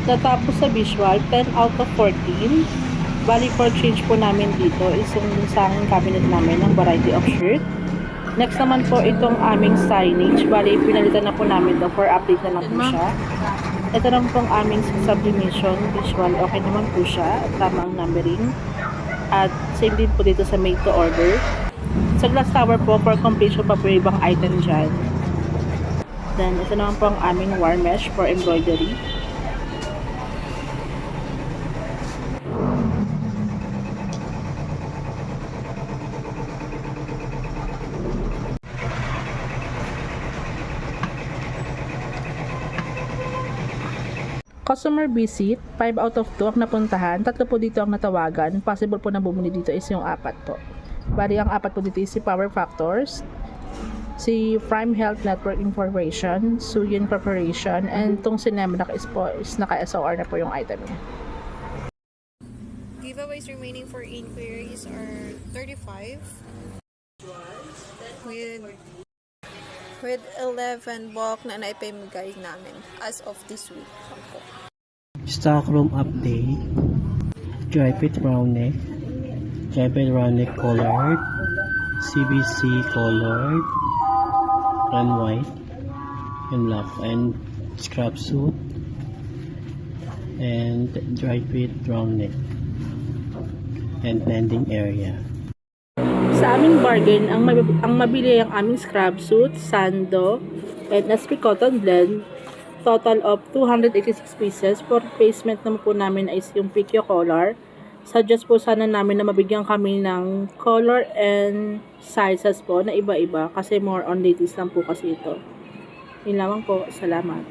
Natapos sa visual, 10 out of 14. Bali for change po namin dito is yung isang cabinet namin ng variety of shirt. Next naman po itong aming signage. Bali pinalitan na po namin to for update na lang po siya. Ito naman pong aming sublimation visual. Okay naman po siya. Tama ang numbering. At same din po dito sa made to order. Sa glass tower po for completion pa po yung ibang item dyan. Then ito naman po ang aming wire mesh for embroidery. Customer visit, 5 out of 2 ang napuntahan, 3 po dito ang natawagan. Possible po na bumili dito is yung 4 po. Bali ang 4 po dito is si Power Factors, si Prime Health Network Incorporation, Suyin Corporation, and itong si Nemrac is naka-SOR na po yung item niya. Giveaways remaining for inquiries are 35 with 11 bulk na naipamigay namin as of this week. Stockroom update. Dry fit round neck. Dry fit round neck colored. CBC colored. And white. And black. And scrap suit. And dry fit round neck. And landing area. Sa aming bargain, ang mabili ang aming scrub suit, sando, and SP cotton blend. Total of 286 pieces. For placement naman po namin is yung PQ color. Suggest po sana namin na mabigyan kami ng color and sizes po na iba-iba kasi more on ladies lang po kasi ito. Yun lamang po. Salamat.